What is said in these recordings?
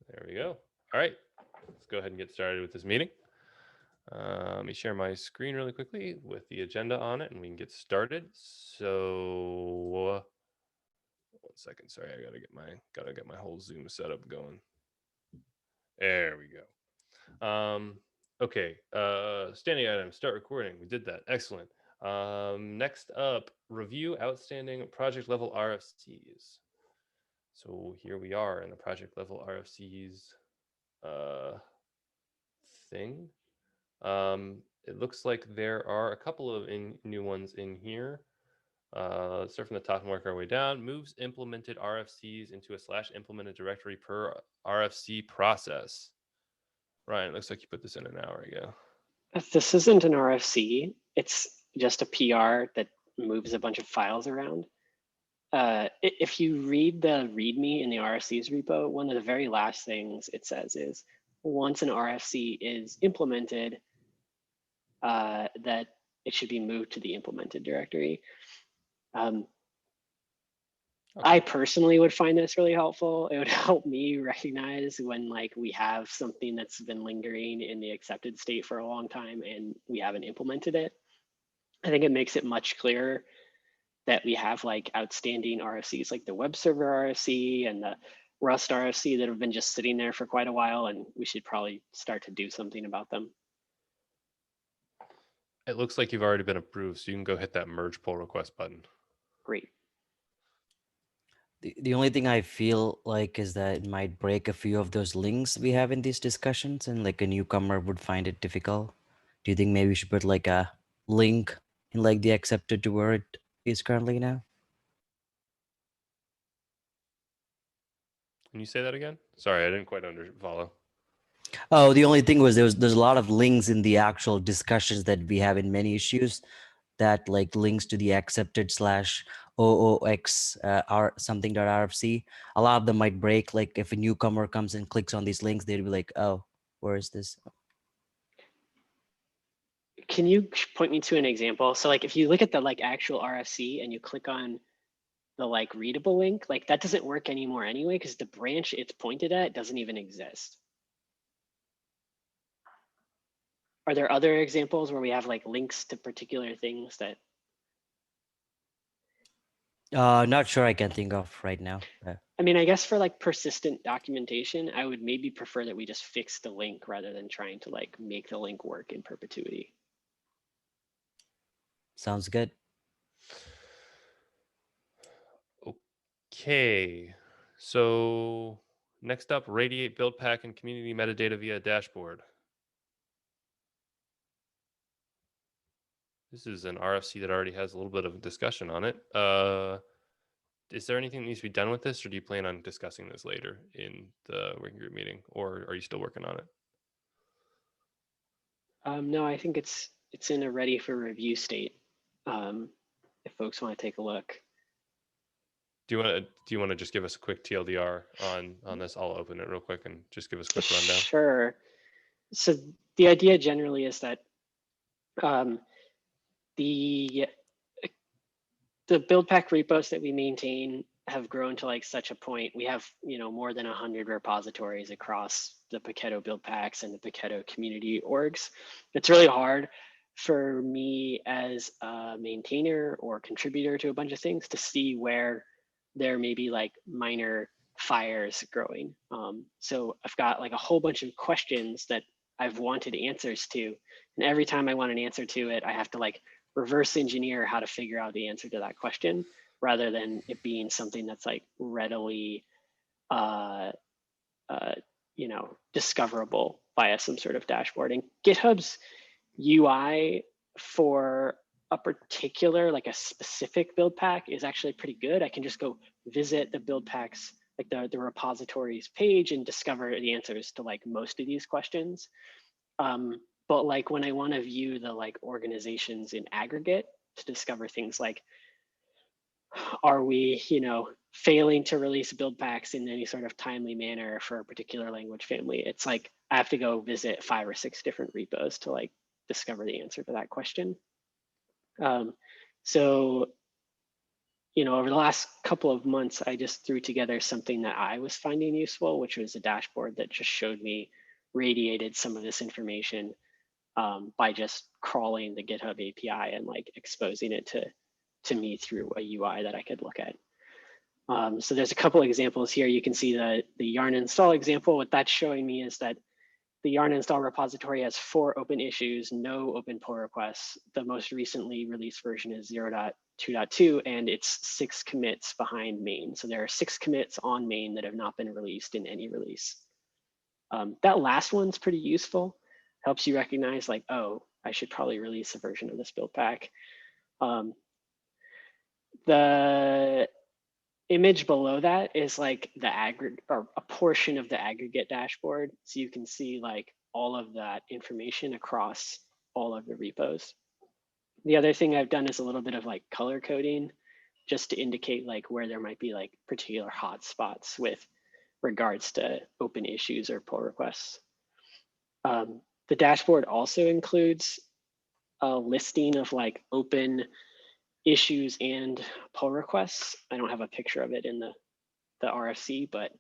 There we go. All right, let's go ahead and get started with this meeting. Let me share my screen really quickly with the agenda on it, and we can get started. So, 1 second. Sorry, I gotta get my whole Zoom setup going. There we go. Okay. Standing items. Start recording. We did that. Excellent. Next up, review outstanding project level RFCs. So here we are in the project level RFCs thing. It looks like there are a couple of new ones in here. Let's start from the top and work our way down. Moves implemented RFCs into a /implemented directory per RFC process. Ryan, it looks like you put this in an hour ago. This isn't an RFC. It's just a PR that moves a bunch of files around. If you read the README in the RFCs repo, one of the very last things it says is, once an RFC is implemented, that it should be moved to the implemented directory. Okay. I personally would find this really helpful. It would help me recognize when like we have something that's been lingering in the accepted state for a long time and we haven't implemented it. I think it makes it much clearer that we have like outstanding RFCs like the web server RFC and the Rust RFC that have been just sitting there for quite a while, and we should probably start to do something about them. It looks like you've already been approved, so you can go hit that merge pull request button. Great. The only thing I feel like is that it might break a few of those links we have in these discussions, and like a newcomer would find it difficult. Do you think maybe we should put like a link in like the accepted to where it is currently now? Can you say that again? Sorry, I didn't quite follow. Oh, the only thing was there's a lot of links in the actual discussions that we have in many issues that like links to the accepted /OOX r something.rfc. A lot of them might break. Like if a newcomer comes and clicks on these links, they'd be like, oh, where is this? Can you point me to an example? So like if you look at the like actual RFC and you click on the like readable link, like that doesn't work anymore anyway, because the branch it's pointed at doesn't even exist. Are there other examples where we have like links to particular things that? Not sure I can think of right now. I mean, I guess for like persistent documentation, I would maybe prefer that we just fix the link rather than trying to like make the link work in perpetuity. Sounds good. Okay, so next up, radiate Buildpack and community metadata via dashboard. This is an RFC that already has a little bit of discussion on it. Is there anything that needs to be done with this, or do you plan on discussing this later in the working group meeting, or are you still working on it? No, I think it's in a ready for review state. If folks want to take a look. Do you want to just give us a quick TLDR on this? I'll open it real quick and just give us a quick rundown. Sure. So the idea generally is that the Buildpack repos that we maintain have grown to like such a point. We have more than 100 repositories across the Paketo Buildpacks and the Paketo community orgs. It's really hard for me as a maintainer or contributor to a bunch of things to see where there may be like minor fires growing. So I've got like a whole bunch of questions that I've wanted answers to. And every time I want an answer to it, I have to like reverse engineer how to figure out the answer to that question rather than it being something that's like readily, discoverable via some sort of dashboarding. GitHub's UI for a particular, like a specific build pack is actually pretty good. I can just go visit the build packs, like the repositories page and discover the answers to like most of these questions. But like when I want to view the like organizations in aggregate to discover things like, are we, failing to release build packs in any sort of timely manner for a particular language family? It's like, I have to go visit 5 or 6 different repos to like discover the answer to that question. So, over the last couple of months, I just threw together something that I was finding useful, which was a dashboard that just showed me radiated some of this information by just crawling the GitHub API and like exposing it to me through a UI that I could look at. So there's a couple examples here. You can see the yarn install example. What that's showing me is that the yarn install repository has 4 open issues, no open pull requests. The most recently released version is 0.2.2, and it's 6 commits behind main. So there are 6 commits on main that have not been released in any release. That last one's pretty useful. Helps you recognize like, oh, I should probably release a version of this build pack. The image below that is like the aggregate or a portion of the aggregate dashboard. So you can see like all of that information across all of the repos. The other thing I've done is a little bit of like color coding just to indicate like where there might be like particular hotspots with regards to open issues or pull requests. The dashboard also includes a listing of like open issues and pull requests. I don't have a picture of it in the RFC, but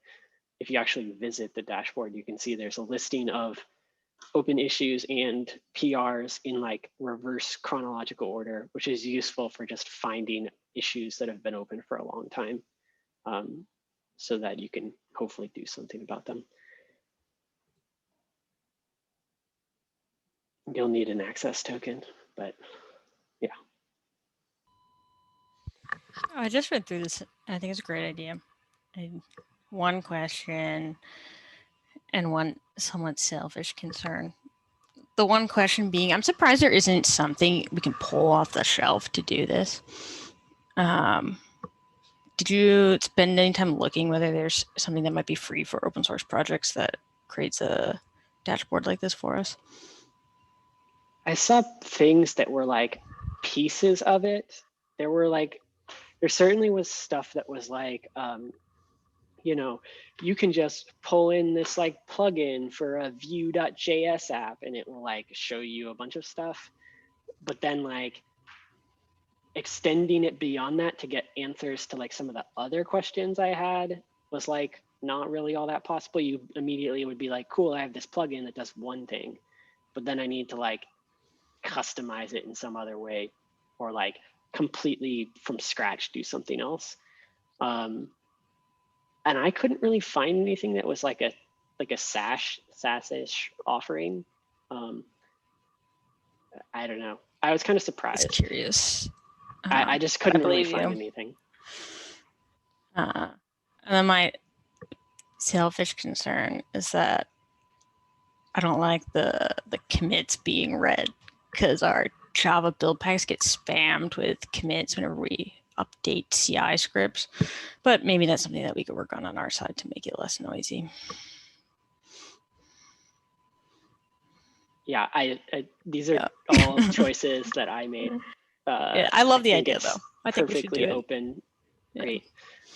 if you actually visit the dashboard, you can see there's a listing of open issues and PRs in like reverse chronological order, which is useful for just finding issues that have been open for a long time, so that you can hopefully do something about them. You'll need an access token, but yeah. I just read through this. I think it's a great idea. And one question and one somewhat selfish concern. The one question being, I'm surprised there isn't something we can pull off the shelf to do this. Did you spend any time looking whether there's something that might be free for open source projects that creates a dashboard like this for us? I saw things that were like pieces of it. There certainly was stuff that was like, you can just pull in this like plugin for a Vue.js app and it will like show you a bunch of stuff. But then like extending it beyond that to get answers to like some of the other questions I had was like not really all that possible. You immediately would be like, cool, I have this plugin that does one thing, but then I need to like customize it in some other way or like completely from scratch do something else. And I couldn't really find anything that was like a SaaS-ish offering. I don't know. I was kind of surprised. I was curious. I just couldn't really find anything. And then my selfish concern is that I don't like the commits being read because our Java build packs get spammed with commits whenever we update CI scripts. But maybe that's something that we could work on our side to make it less noisy. Yeah, these are all choices that I made. Yeah, I love the idea though. I think perfectly we should do open. Yeah. Great.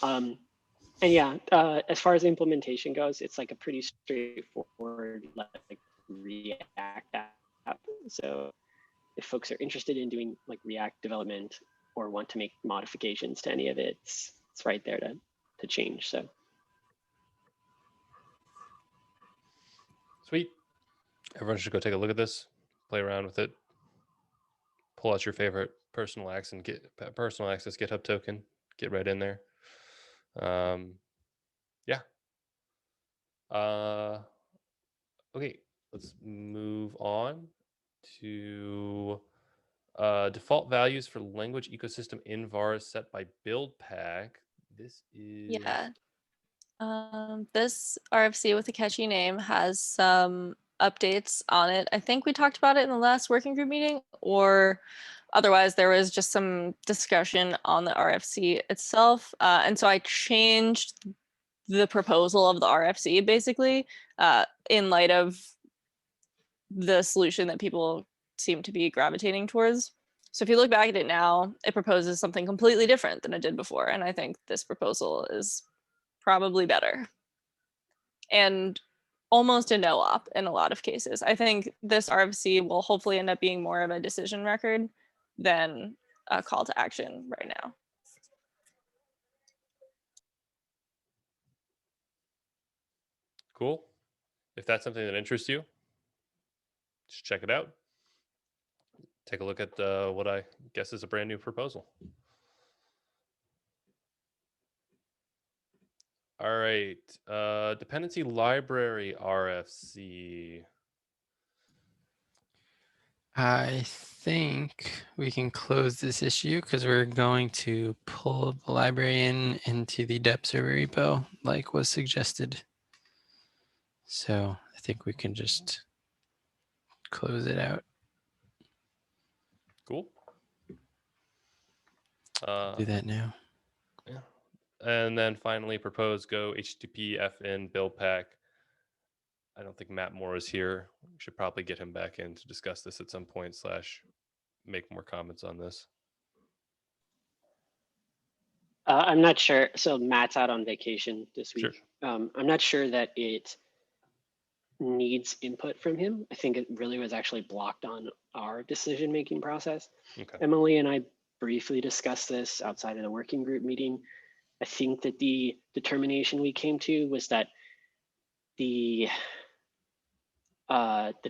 And yeah, as far as implementation goes, it's like a pretty straightforward like React app. So if folks are interested in doing like React development or want to make modifications to any of it, it's right there to change. So Sweet. Everyone should go take a look at this, play around with it, pull out your favorite personal access GitHub token, get right in there. Yeah. Okay, let's move on to default values for language ecosystem in var set by Buildpack. This is this RFC with a catchy name has some updates on it. I think we talked about it in the last working group meeting, or otherwise there was just some discussion on the RFC itself. And so I changed the proposal of the RFC basically in light of the solution that people seem to be gravitating towards. So if you look back at it now, it proposes something completely different than it did before. And I think this proposal is probably better. And almost a no-op in a lot of cases. I think this RFC will hopefully end up being more of a decision record than a call to action right now. Cool. If that's something that interests you, just check it out. Take a look at what I guess is a brand new proposal. All right. Dependency library RFC. I think we can close this issue because we're going to pull the library into the dep server repo like was suggested. So I think we can just close it out. Cool. Do that now. Yeah. And then finally, propose go HTTP FN Buildpack. I don't think Matt Moore is here. We should probably get him back in to discuss this at some point / make more comments on this. I'm not sure. So Matt's out on vacation this week. Sure. I'm not sure that it needs input from him. I think it really was actually blocked on our decision-making process. Okay. Emily and I briefly discussed this outside of the working group meeting. I think that the determination we came to was that the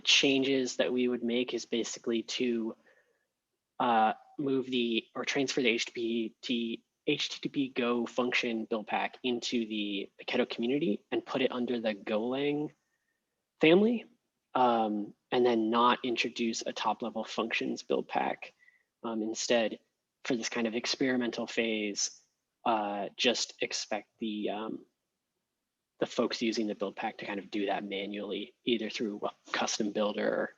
changes that we would make is basically to move or transfer the HTTP Go function Buildpack into the Paketo community and put it under the Golang family, and then not introduce a top-level functions Buildpack. Instead, for this kind of experimental phase, just expect the folks using the Buildpack to kind of do that manually, either through a custom builder or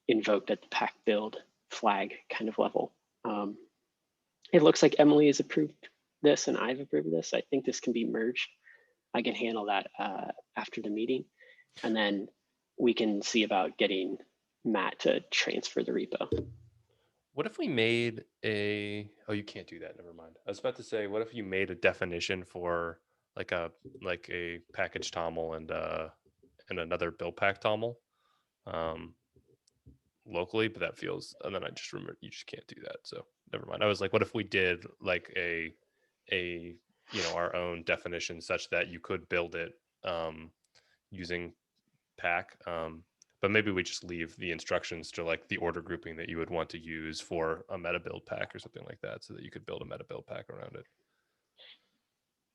invoked at the pack build flag kind of level. It looks like Emily has approved this and I've approved this. I think this can be merged. I can handle that after the meeting. And then we can see about getting Matt to transfer the repo. What if we made a, oh, you can't do that. Never mind. I was about to say, what if you made a definition for like a package toml and another Buildpack toml locally, but that feels, and then I just remember you just can't do that. So never mind. I was like, what if we did like a our own definition such that you could build it using pack, but maybe we just leave the instructions to like the order grouping that you would want to use for a meta build pack or something like that, so that you could build a meta build pack around it.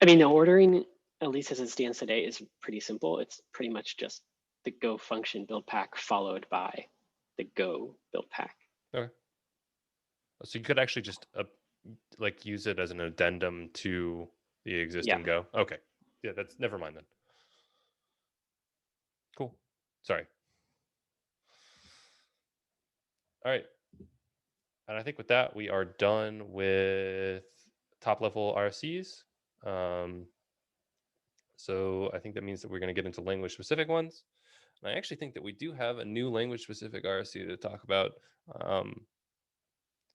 I mean, the ordering, at least as it stands today, is pretty simple. It's pretty much just the Go function Buildpack followed by the Go Buildpack. Okay. So you could actually just like use it as an addendum to the existing Go. Okay. Yeah, that's, never mind then. Cool. Sorry. All right. And I think with that, we are done with top level RFCs. So I think that means that we're going to get into language specific ones. And I actually think that we do have a new language specific RFC to talk about.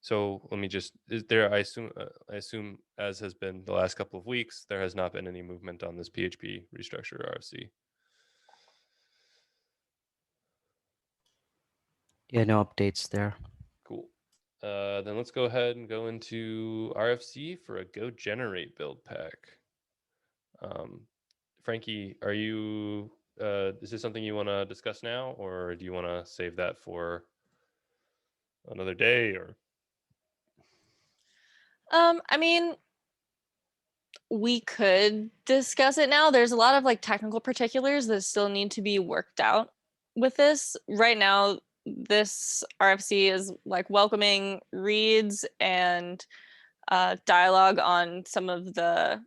So let me just, I assume as has been the last couple of weeks, there has not been any movement on this PHP restructure RFC. Yeah, no updates there. Cool. Then let's go ahead and go into RFC for a Go Generate build pack. Frankie, are you, is this something you want to discuss now, or do you want to save that for another day? Or I mean, we could discuss it now. There's a lot of like technical particulars that still need to be worked out with this. Right now, this RFC is like welcoming reads and dialogue on some of the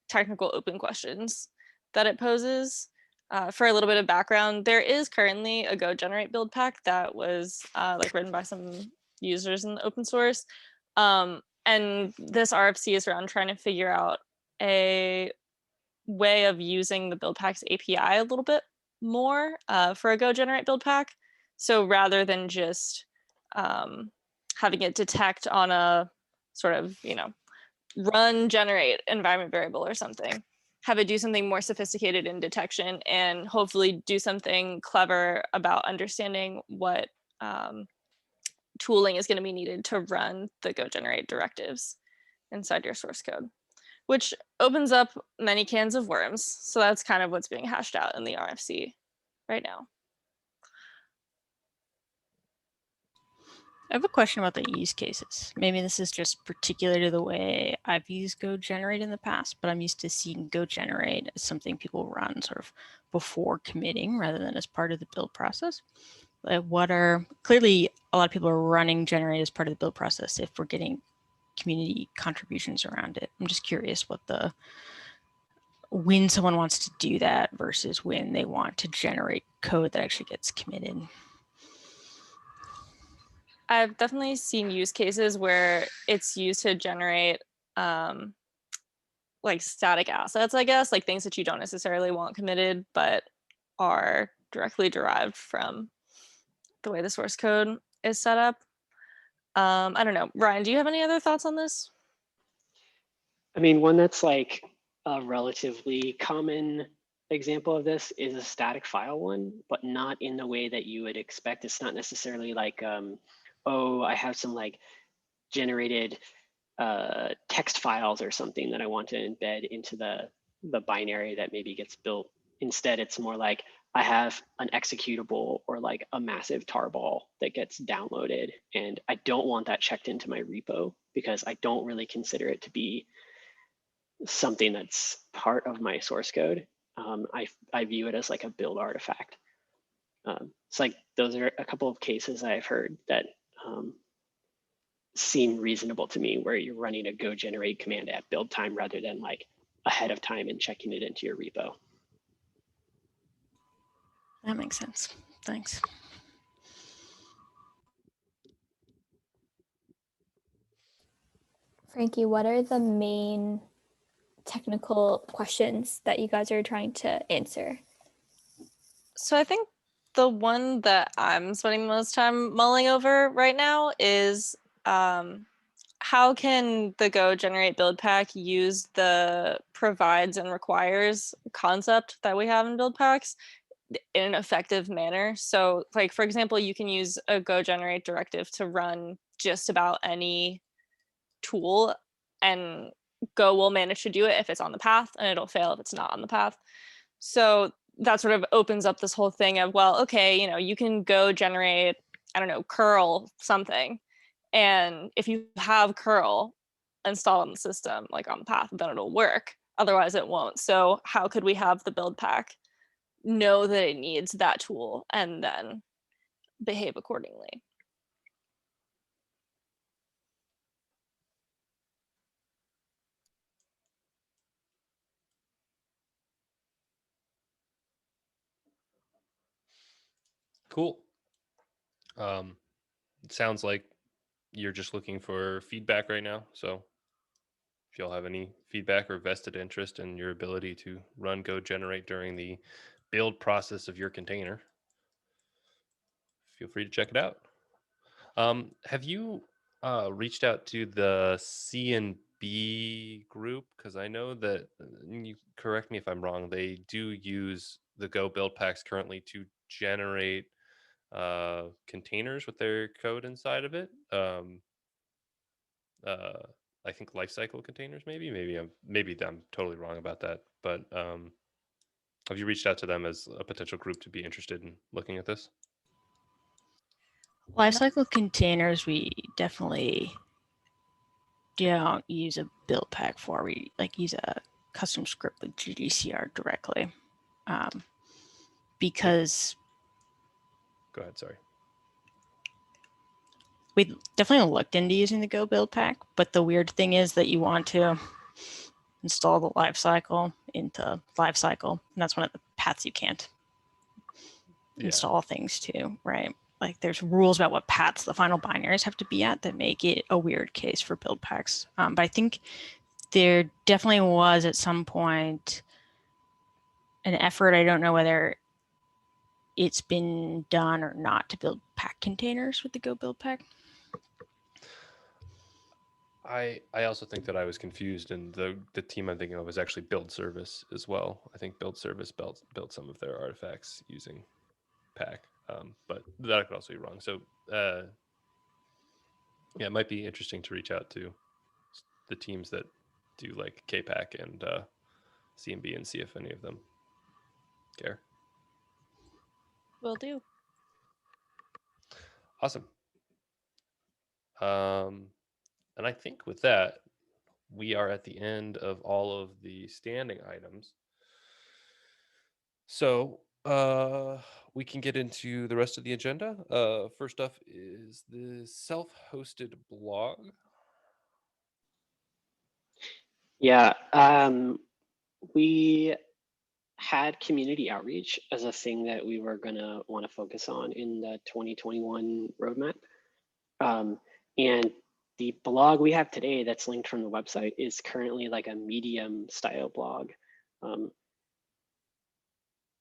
technical open questions that it poses. For a little bit of background, there is currently a Go Generate build pack that was like written by some users in the open source. And this RFC is around trying to figure out a way of using the Buildpacks API a little bit more for a Go Generate build pack. So rather than just having it detect on a sort of, run generate environment variable or something, have it do something more sophisticated in detection and hopefully do something clever about understanding what tooling is going to be needed to run the Go Generate directives inside your source code. which opens up many cans of worms. So that's kind of what's being hashed out in the RFC right now. I have a question about the use cases. Maybe this is just particular to the way I've used Go Generate in the past, but I'm used to seeing Go Generate as something people run sort of before committing rather than as part of the build process. What are clearly a lot of people are running Generate as part of the build process if we're getting community contributions around it. I'm just curious what the when someone wants to do that versus when they want to generate code that actually gets committed. I've definitely seen use cases where it's used to generate like static assets, I guess, like things that you don't necessarily want committed, but are directly derived from the way the source code is set up. I don't know. Ryan, do you have any other thoughts on this? I mean, one that's like a relatively common example of this is a static file one, but not in the way that you would expect. It's not necessarily like, oh, I have some like generated text files or something that I want to embed into the binary that maybe gets built. Instead, it's more like I have an executable or like a massive tarball that gets downloaded, and I don't want that checked into my repo because I don't really consider it to be something that's part of my source code. I view it as like a build artifact. It's like those are a couple of cases I've heard that seem reasonable to me, where you're running a go generate command at build time rather than like ahead of time and checking it into your repo. That makes sense. Thanks. Frankie, what are the main technical questions that you guys are trying to answer? So I think the one that I'm spending the most time mulling over right now is how can the Go Generate Build Pack use the provides and requires concept that we have in Buildpacks in an effective manner? So like, for example, you can use a Go Generate directive to run just about any tool, and Go will manage to do it if it's on the path, and it'll fail if it's not on the path. So that sort of opens up this whole thing of, well, okay, you know, you can go generate, I don't know, curl something. And if you have curl installed on the system, like on the path, then it'll work. Otherwise it won't. So how could we have the build pack know that it needs that tool and then behave accordingly? Cool. It sounds like you're just looking for feedback right now. So if y'all have any feedback or vested interest in your ability to run Go Generate during the build process of your container, feel free to check it out. Have you reached out to the C&B group? Because I know that, you correct me if I'm wrong, they do use the Go build packs currently to generate containers with their code inside of it. I think lifecycle containers, maybe I'm totally wrong about that. But have you reached out to them as a potential group to be interested in looking at this? Lifecycle containers, we definitely don't use a build pack for. We like use a custom script with GDCR directly, because Go ahead. Sorry. we definitely looked into using the Go build pack, but the weird thing is that you want to install the lifecycle into lifecycle, and that's one of the paths you can't install things to, right? Like there's rules about what paths the final binaries have to be at that make it a weird case for build packs. But I think there definitely was at some point an effort, I don't know whether it's been done or not, to build pack containers with the Go build pack. I also think that I was confused, and the team I'm thinking of is actually Build Service as well. I think Build Service built some of their artifacts using pack, but that could also be wrong. So yeah, it might be interesting to reach out to the teams that do like KPAC and CMB and see if any of them care. Will do. Awesome. And I think with that, we are at the end of all of the standing items. So we can get into the rest of the agenda. First up is the self-hosted blog. Yeah, we had community outreach as a thing that we were gonna want to focus on in the 2021 roadmap. And the blog we have today that's linked from the website is currently like a Medium style blog.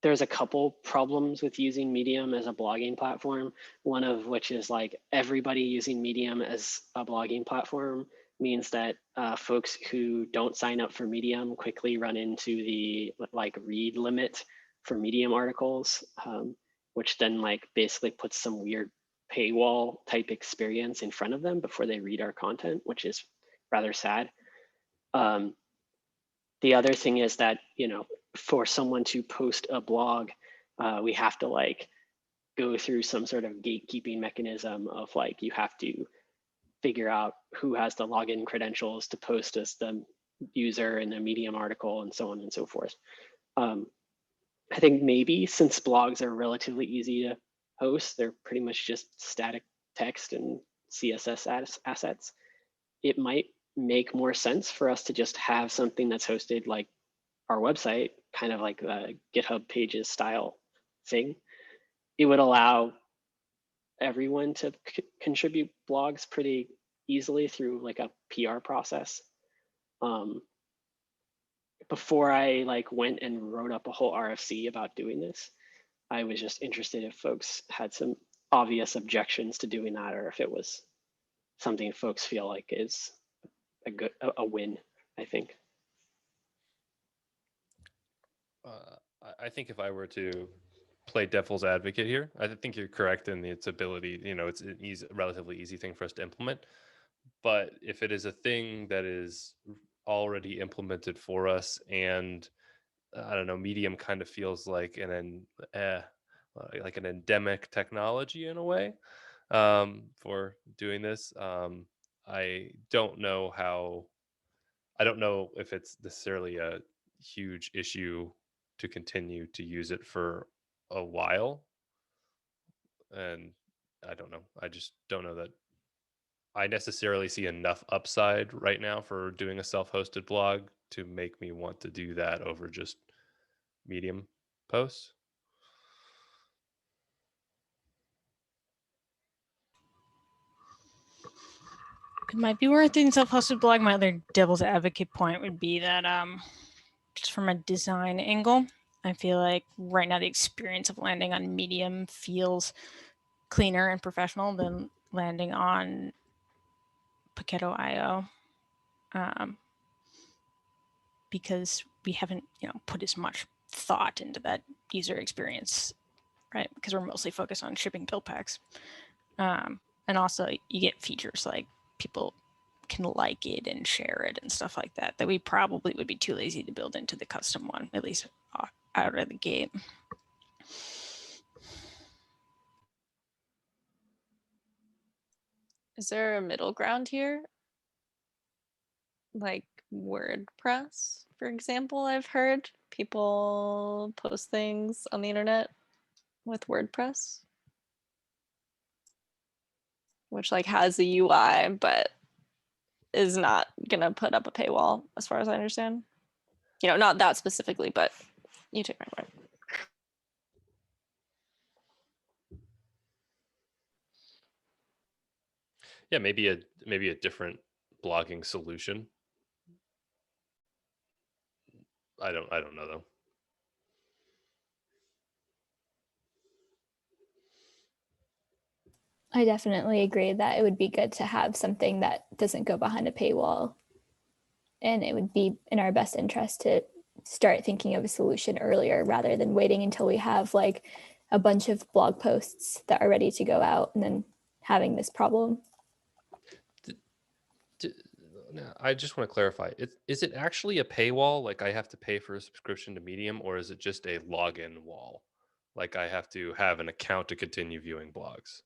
There's a couple problems with using Medium as a blogging platform, one of which is like everybody using Medium as a blogging platform means that folks who don't sign up for Medium quickly run into the like read limit for Medium articles, which then like basically puts some weird paywall type experience in front of them before they read our content, which is rather sad. The other thing is that, you know, for someone to post a blog, we have to like go through some sort of gatekeeping mechanism of like, you have to figure out who has the login credentials to post as the user in a Medium article and so on and so forth. I think maybe since blogs are relatively easy to host, they're pretty much just static text and CSS assets, it might make more sense for us to just have something that's hosted like our website, kind of like a GitHub pages style thing. It would allow everyone to contribute blogs pretty easily through like a PR process. Before I like went and wrote up a whole RFC about doing this, I was just interested if folks had some obvious objections to doing that, or if it was something folks feel like is a win, I think. I think if I were to play devil's advocate here, I think you're correct in its ability. You know, it's an relatively easy thing for us to implement. But if it is a thing that is already implemented for us, and I don't know, Medium kind of feels like an endemic technology in a way for doing this. I don't know if it's necessarily a huge issue to continue to use it for a while. And I don't know. I just don't know that I necessarily see enough upside right now for doing a self-hosted blog to make me want to do that over just Medium posts. It might be worth doing self-hosted blog. My other devil's advocate point would be that just from a design angle, I feel like right now the experience of landing on Medium feels cleaner and professional than landing on Paketo.io, because we haven't, put as much thought into that user experience, right? Because we're mostly focused on shipping Buildpacks. And also you get features like people can like it and share it and stuff like that we probably would be too lazy to build into the custom one, at least out of the gate. Is there a middle ground here? Like WordPress, for example, I've heard people post things on the internet with WordPress, which like has a UI, but is not gonna put up a paywall as far as I understand. Not that specifically, but you take my point. Yeah, maybe a different blogging solution. I don't know though. I definitely agree that it would be good to have something that doesn't go behind a paywall. And it would be in our best interest to start thinking of a solution earlier rather than waiting until we have like a bunch of blog posts that are ready to go out and then having this problem. Now, I just want to clarify. Is it actually a paywall? Like I have to pay for a subscription to Medium, or is it just a login wall? Like I have to have an account to continue viewing blogs?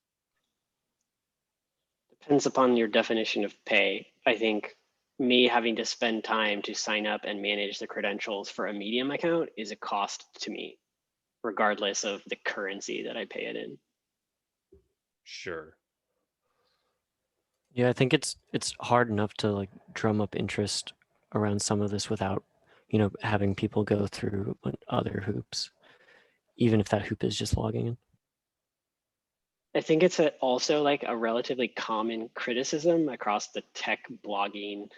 Depends upon your definition of pay. I think me having to spend time to sign up and manage the credentials for a Medium account is a cost to me, regardless of the currency that I pay it in. Sure. Yeah, I think it's hard enough to like drum up interest around some of this without, having people go through other hoops, even if that hoop is just logging in. I think it's also like a relatively common criticism across the tech blogging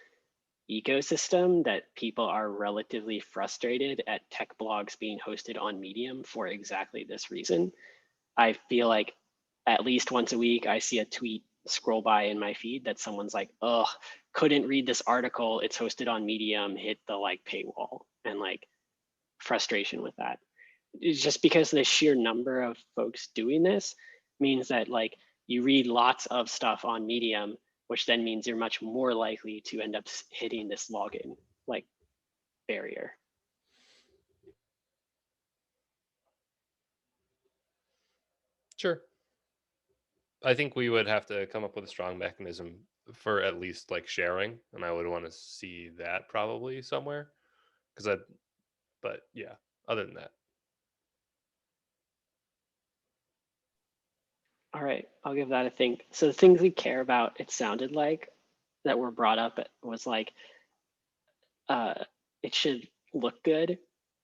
ecosystem that people are relatively frustrated at tech blogs being hosted on Medium for exactly this reason. I feel like at least once a week, I see a tweet scroll by in my feed that someone's like, oh, couldn't read this article. It's hosted on Medium, hit the like paywall, and like frustration with that. It's just because the sheer number of folks doing this means that like you read lots of stuff on Medium, which then means you're much more likely to end up hitting this login like barrier. Sure. I think we would have to come up with a strong mechanism for at least like sharing, and I would want to see that probably somewhere. But yeah, other than that, All right, I'll give that a think. So the things we care about, it sounded like, that were brought up was like, it should look good.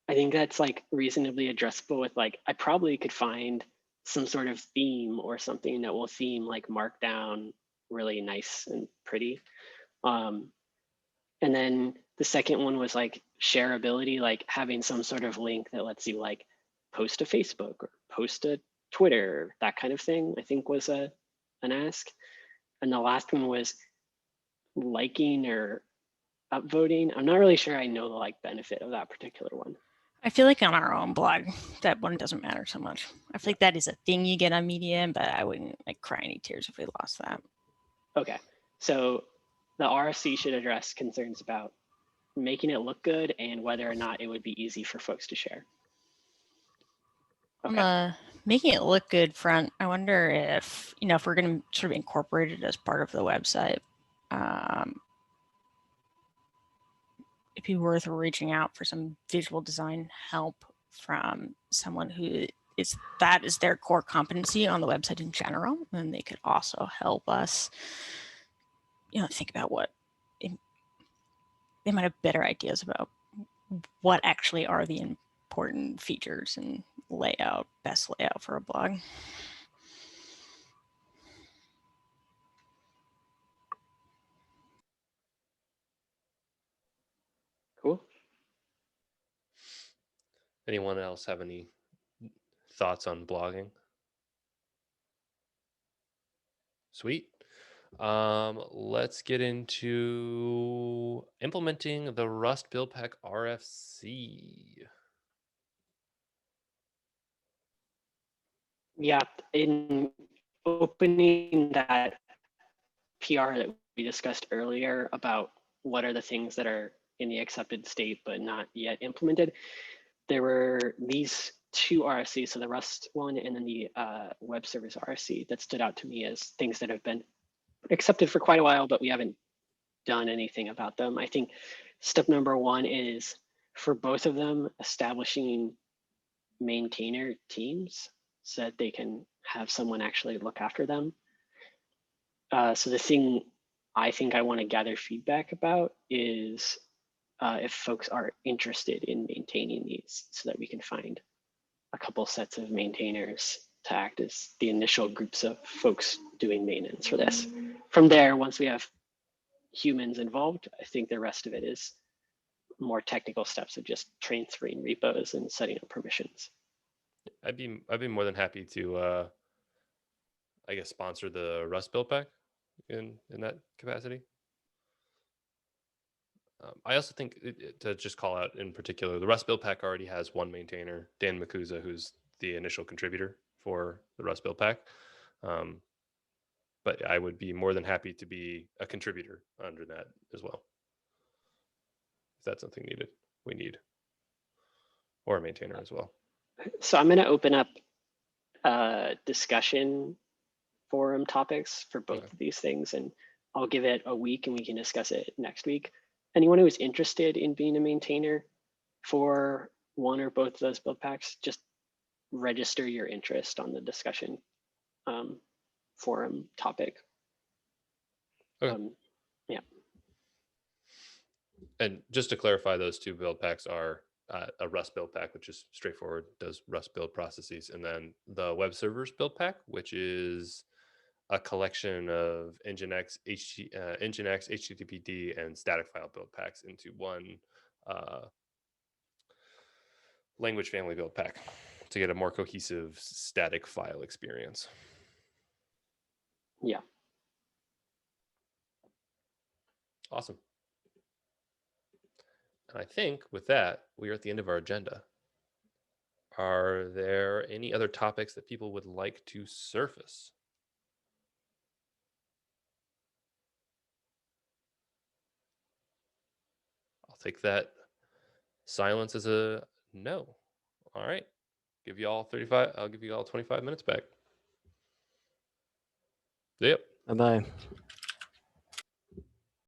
I think that's like reasonably addressable with like, I probably could find some sort of theme or something that will theme like Markdown really nice and pretty. And then the second one was like shareability, like having some sort of link that lets you like post to Facebook or post to Twitter, that kind of thing, I think was an ask. And the last one was liking or upvoting. I'm not really sure I know the like benefit of that particular one. I feel like on our own blog, that one doesn't matter so much. I feel like that is a thing you get on Medium, but I wouldn't like cry any tears if we lost that. Okay, so the RFC should address concerns about making it look good and whether or not it would be easy for folks to share. On Okay. the making it look good front, I wonder if, if we're going to sort of incorporate it as part of the website, it'd be worth reaching out for some visual design help from someone who is their core competency on the website in general. And they could also help us, think about they might have better ideas about what actually are the important features and best layout for a blog. Cool. anyone else have any thoughts on blogging? Sweet. Let's get into implementing the Rust Buildpack RFC. Yeah, in opening that PR that we discussed earlier about what are the things that are in the accepted state but not yet implemented, there were these two RFCs, so the Rust one and then the web service RFC, that stood out to me as things that have been accepted for quite a while, but we haven't done anything about them. I think step number one is for both of them, establishing maintainer teams so that they can have someone actually look after them. So the thing I think I want to gather feedback about is if folks are interested in maintaining these so that we can find a couple sets of maintainers to act as the initial groups of folks doing maintenance for this. From there, once we have humans involved, I think the rest of it is more technical steps of just transferring repos and setting up permissions. I'd be more than happy to I guess sponsor the Rust Buildpack in that capacity. I also think to just call out in particular, the Rust Buildpack already has one maintainer, Dan Makuza, who's the initial contributor for the Rust Buildpack. but I would be more than happy to be a contributor under that as well. If that's something we need, or a maintainer as well. So I'm going to open up discussion forum topics for both of these things, and I'll give it a week and we can discuss it next week. Anyone who is interested in being a maintainer for one or both of those build packs, just register your interest on the discussion forum topic. Okay. Yeah. And just to clarify, those two build packs are a Rust build pack, which is straightforward, does Rust build processes, and then the web servers build pack, which is a collection of Nginx, HTTPD, and static file build packs into one language family build pack to get a more cohesive static file experience. Yeah. Awesome. And I think with that, we are at the end of our agenda. Are there any other topics that people would like to surface? I'll take that silence as a no. All right. Give you all 35. I'll give you all 25 minutes back. Yep. Bye bye.